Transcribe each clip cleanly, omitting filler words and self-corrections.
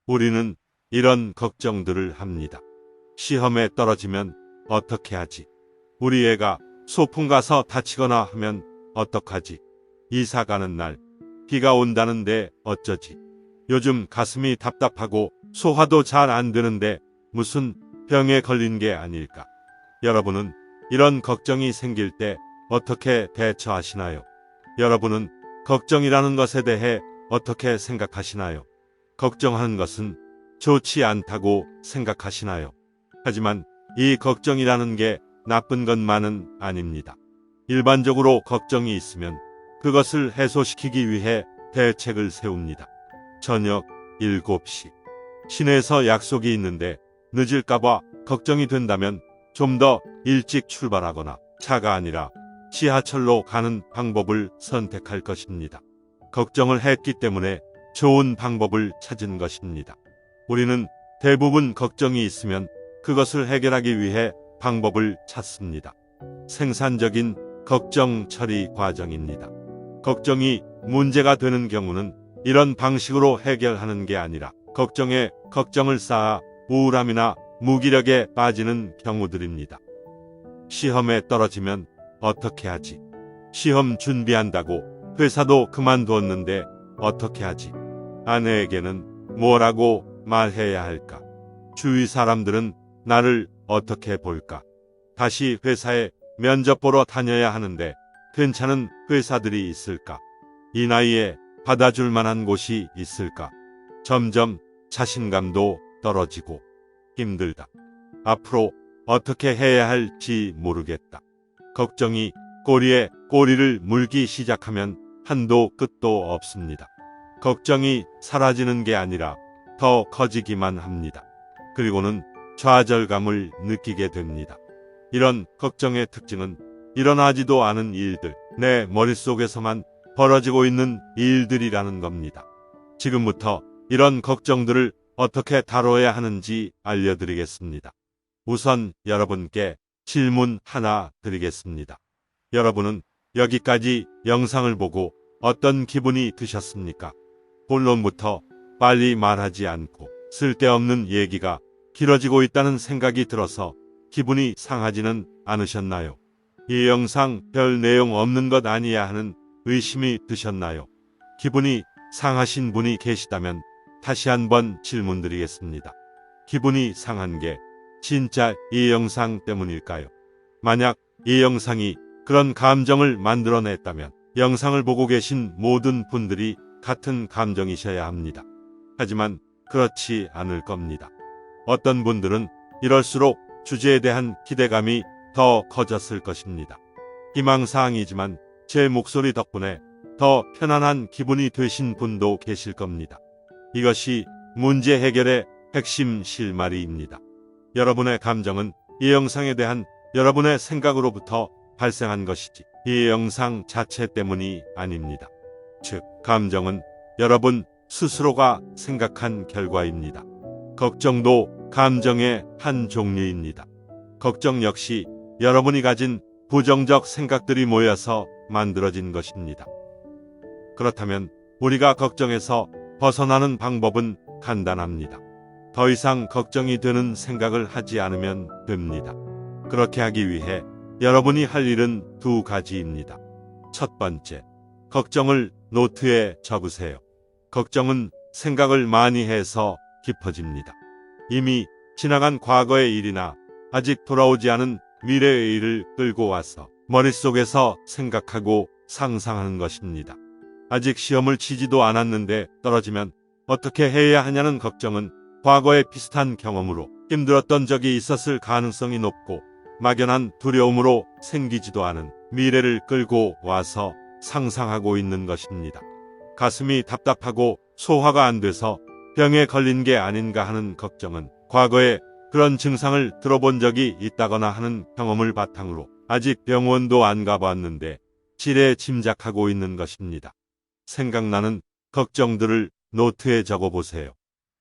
우리는 이런 걱정들을 합니다. 시험에 떨어지면 어떻게 하지? 우리 애가 소풍 가서 다치거나 하면 어떡하지? 이사 가는 날 비가 온다는데 어쩌지? 요즘 가슴이 답답하고 소화도 잘 안 되는데 무슨 병에 걸린 게 아닐까? 여러분은 이런 걱정이 생길 때 어떻게 대처하시나요? 여러분은 걱정이라는 것에 대해 어떻게 생각하시나요? 걱정하는 것은 좋지 않다고 생각하시나요? 하지만 이 걱정이라는 게 나쁜 것만은 아닙니다. 일반적으로 걱정이 있으면 그것을 해소시키기 위해 대책을 세웁니다. 저녁 7시. 시내에서 약속이 있는데 늦을까봐 걱정이 된다면 좀 더 일찍 출발하거나 차가 아니라 지하철로 가는 방법을 선택할 것입니다. 걱정을 했기 때문에 좋은 방법을 찾은 것입니다. 우리는 대부분 걱정이 있으면 그것을 해결하기 위해 방법을 찾습니다. 생산적인 걱정 처리 과정입니다. 걱정이 문제가 되는 경우는 이런 방식으로 해결하는 게 아니라 걱정에 걱정을 쌓아 우울함이나 무기력에 빠지는 경우들입니다. 시험에 떨어지면 어떻게 하지? 시험 준비한다고 회사도 그만두었는데 어떻게 하지? 아내에게는 뭐라고 말해야 할까? 주위 사람들은 나를 어떻게 볼까? 다시 회사에 면접 보러 다녀야 하는데 괜찮은 회사들이 있을까? 이 나이에 받아줄 만한 곳이 있을까? 점점 자신감도 떨어지고 힘들다. 앞으로 어떻게 해야 할지 모르겠다. 걱정이 꼬리에 꼬리를 물기 시작하면 한도 끝도 없습니다. 걱정이 사라지는 게 아니라 더 커지기만 합니다. 그리고는 좌절감을 느끼게 됩니다. 이런 걱정의 특징은 일어나지도 않은 일들, 내 머릿속에서만 벌어지고 있는 일들이라는 겁니다. 지금부터 이런 걱정들을 어떻게 다뤄야 하는지 알려드리겠습니다. 우선 여러분께 질문 하나 드리겠습니다. 여러분은 여기까지 영상을 보고 어떤 기분이 드셨습니까? 본론부터 빨리 말하지 않고 쓸데없는 얘기가 길어지고 있다는 생각이 들어서 기분이 상하지는 않으셨나요? 이 영상 별 내용 없는 것 아니야 하는 의심이 드셨나요? 기분이 상하신 분이 계시다면 다시 한번 질문드리겠습니다. 기분이 상한 게 진짜 이 영상 때문일까요? 만약 이 영상이 그런 감정을 만들어냈다면 영상을 보고 계신 모든 분들이 같은 감정이셔야 합니다. 하지만 그렇지 않을 겁니다. 어떤 분들은 이럴수록 주제에 대한 기대감이 더 커졌을 것입니다. 희망사항이지만 제 목소리 덕분에 더 편안한 기분이 되신 분도 계실 겁니다. 이것이 문제 해결의 핵심 실마리입니다. 여러분의 감정은 이 영상에 대한 여러분의 생각으로부터 발생한 것이지 이 영상 자체 때문이 아닙니다. 즉, 감정은 여러분 스스로가 생각한 결과입니다. 걱정도 감정의 한 종류입니다. 걱정 역시 여러분이 가진 부정적 생각들이 모여서 만들어진 것입니다. 그렇다면 우리가 걱정에서 벗어나는 방법은 간단합니다. 더 이상 걱정이 되는 생각을 하지 않으면 됩니다. 그렇게 하기 위해 여러분이 할 일은 두 가지입니다. 첫 번째, 걱정을 노트에 적으세요. 걱정은 생각을 많이 해서 깊어집니다. 이미 지나간 과거의 일이나 아직 돌아오지 않은 미래의 일을 끌고 와서 머릿속에서 생각하고 상상하는 것입니다. 아직 시험을 치지도 않았는데 떨어지면 어떻게 해야 하냐는 걱정은 과거의 비슷한 경험으로 힘들었던 적이 있었을 가능성이 높고 막연한 두려움으로 생기지도 않은 미래를 끌고 와서 상상하고 있는 것입니다. 가슴이 답답하고 소화가 안 돼서 병에 걸린 게 아닌가 하는 걱정은 과거에 그런 증상을 들어본 적이 있다거나 하는 경험을 바탕으로 아직 병원도 안 가봤는데 지레 짐작하고 있는 것입니다. 생각나는 걱정들을 노트에 적어보세요.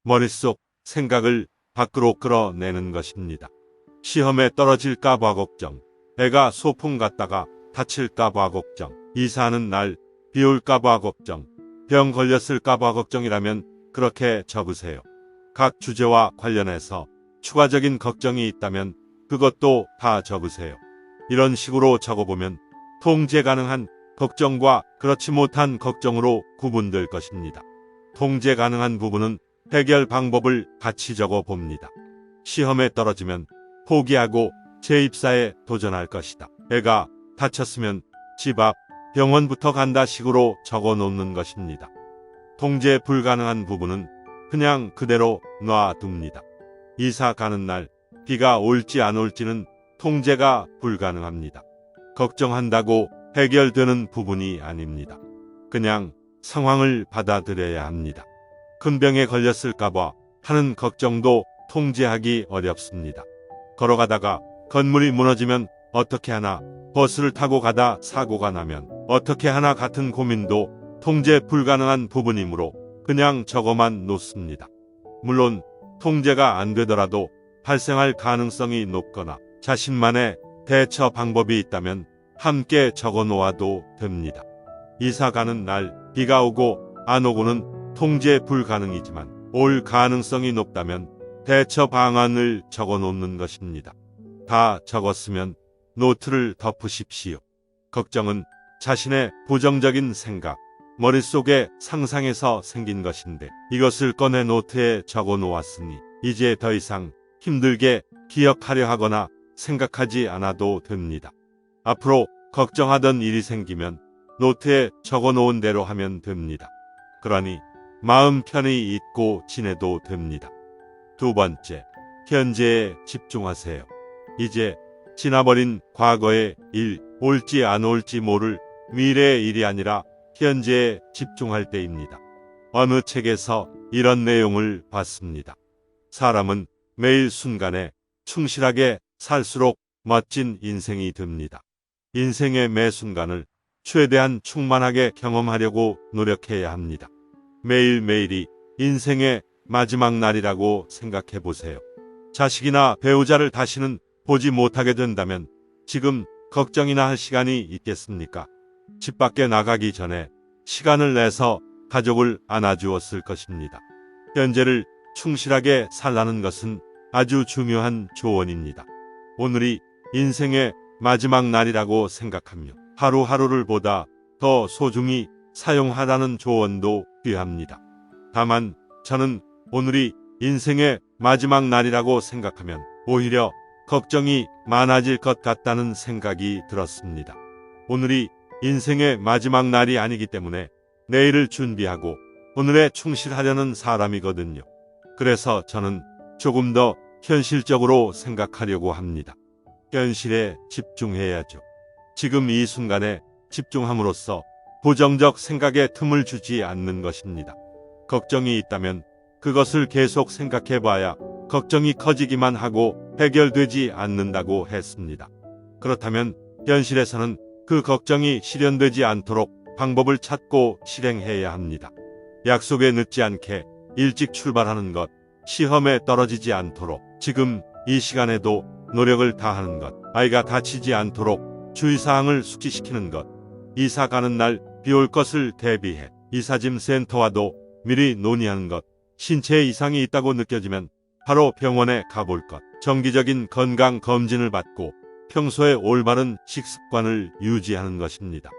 머릿속 생각을 밖으로 끌어내는 것입니다. 시험에 떨어질까 봐 걱정, 애가 소풍 갔다가 다칠까 봐 걱정, 이사하는 날 비 올까 봐 걱정, 병 걸렸을까 봐 걱정이라면 그렇게 적으세요. 각 주제와 관련해서 추가적인 걱정이 있다면 그것도 다 적으세요. 이런 식으로 적어보면 통제 가능한 걱정과 그렇지 못한 걱정으로 구분될 것입니다. 통제 가능한 부분은 해결 방법을 같이 적어 봅니다. 시험에 떨어지면 포기하고 재입사에 도전할 것이다. 애가 다쳤으면 집 앞 병원부터 간다 식으로 적어 놓는 것입니다. 통제 불가능한 부분은 그냥 그대로 놔둡니다. 이사 가는 날 비가 올지 안 올지는 통제가 불가능합니다. 걱정한다고 해결되는 부분이 아닙니다. 그냥 상황을 받아들여야 합니다. 큰 병에 걸렸을까봐 하는 걱정도 통제하기 어렵습니다. 걸어가다가 건물이 무너지면 어떻게 하나, 버스를 타고 가다 사고가 나면 어떻게 하나 같은 고민도 통제 불가능한 부분이므로 그냥 적어만 놓습니다. 물론 통제가 안 되더라도 발생할 가능성이 높거나 자신만의 대처 방법이 있다면 함께 적어 놓아도 됩니다. 이사 가는 날 비가 오고 안 오고는 통제 불가능이지만 올 가능성이 높다면 대처 방안을 적어 놓는 것입니다. 다 적었으면 노트를 덮으십시오. 걱정은 자신의 부정적인 생각, 머릿속에 상상해서 생긴 것인데 이것을 꺼내 노트에 적어 놓았으니 이제 더 이상 힘들게 기억하려 하거나 생각하지 않아도 됩니다. 앞으로 걱정하던 일이 생기면 노트에 적어 놓은 대로 하면 됩니다. 그러니 마음 편히 잊고 지내도 됩니다. 두 번째, 현재에 집중하세요. 이제 지나버린 과거의 일, 올지 안 올지 모를 미래의 일이 아니라 현재에 집중할 때입니다. 어느 책에서 이런 내용을 봤습니다. 사람은 매일 순간에 충실하게 살수록 멋진 인생이 됩니다. 인생의 매 순간을 최대한 충만하게 경험하려고 노력해야 합니다. 매일매일이 인생의 마지막 날이라고 생각해 보세요. 자식이나 배우자를 다시는 보지 못하게 된다면 지금 걱정이나 할 시간이 있겠습니까? 집 밖에 나가기 전에 시간을 내서 가족을 안아주었을 것입니다. 현재를 충실하게 살라는 것은 아주 중요한 조언입니다. 오늘이 인생의 마지막 날이라고 생각하며 하루하루를 보다 더 소중히 사용하라는 조언도 귀합니다. 다만 저는 오늘이 인생의 마지막 날이라고 생각하면 오히려 걱정이 많아질 것 같다는 생각이 들었습니다. 오늘이 인생의 마지막 날이 아니기 때문에 내일을 준비하고 오늘에 충실하려는 사람이거든요. 그래서 저는 조금 더 현실적으로 생각하려고 합니다. 현실에 집중해야죠. 지금 이 순간에 집중함으로써 부정적 생각에 틈을 주지 않는 것입니다. 걱정이 있다면 그것을 계속 생각해봐야 걱정이 커지기만 하고 해결되지 않는다고 했습니다. 그렇다면 현실에서는 그 걱정이 실현되지 않도록 방법을 찾고 실행해야 합니다. 약속에 늦지 않게 일찍 출발하는 것, 시험에 떨어지지 않도록 지금 이 시간에도 노력을 다하는 것, 아이가 다치지 않도록 주의사항을 숙지시키는 것, 이사 가는 날 비 올 것을 대비해 이사짐 센터와도 미리 논의하는 것, 신체에 이상이 있다고 느껴지면 바로 병원에 가볼 것, 정기적인 건강 검진을 받고 평소에 올바른 식습관을 유지하는 것입니다.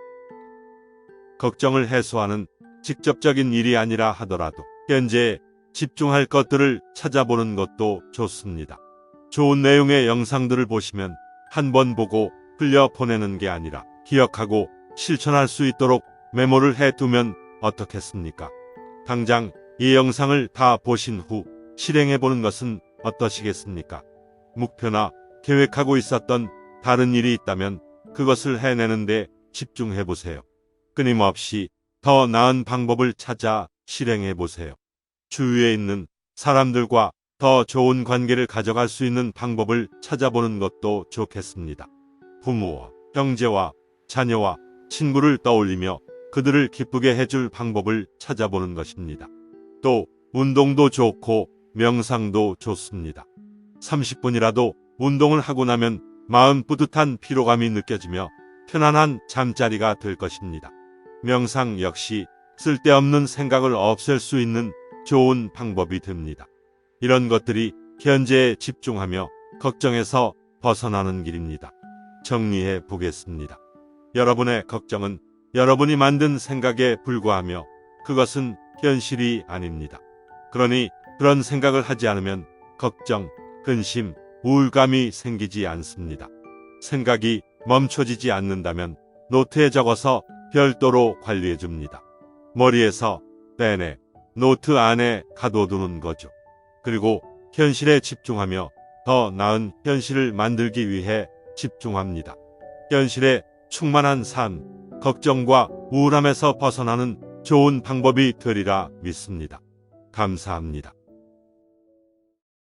걱정을 해소하는 직접적인 일이 아니라 하더라도 현재에 집중할 것들을 찾아보는 것도 좋습니다. 좋은 내용의 영상들을 보시면 한 번 보고 흘려보내는 게 아니라 기억하고 실천할 수 있도록 메모를 해두면 어떻겠습니까? 당장 이 영상을 다 보신 후 실행해보는 것은 어떠시겠습니까? 목표나 계획하고 있었던 다른 일이 있다면 그것을 해내는데 집중해보세요. 끊임없이 더 나은 방법을 찾아 실행해보세요. 주위에 있는 사람들과 더 좋은 관계를 가져갈 수 있는 방법을 찾아보는 것도 좋겠습니다. 부모와 형제와 자녀와 친구를 떠올리며 그들을 기쁘게 해줄 방법을 찾아보는 것입니다. 또 운동도 좋고 명상도 좋습니다. 30분이라도 운동을 하고 나면 마음 뿌듯한 피로감이 느껴지며 편안한 잠자리가 될 것입니다. 명상 역시 쓸데없는 생각을 없앨 수 있는 좋은 방법이 됩니다. 이런 것들이 현재에 집중하며 걱정에서 벗어나는 길입니다. 정리해 보겠습니다. 여러분의 걱정은 여러분이 만든 생각에 불과하며 그것은 현실이 아닙니다. 그러니 그런 생각을 하지 않으면 걱정, 근심, 우울감이 생기지 않습니다. 생각이 멈춰지지 않는다면 노트에 적어서 별도로 관리해 줍니다. 머리에서 빼내 노트 안에 가둬두는 거죠. 그리고 현실에 집중하며 더 나은 현실을 만들기 위해 집중합니다. 현실에 충만한 삶, 걱정과 우울함에서 벗어나는 좋은 방법이 되리라 믿습니다. 감사합니다.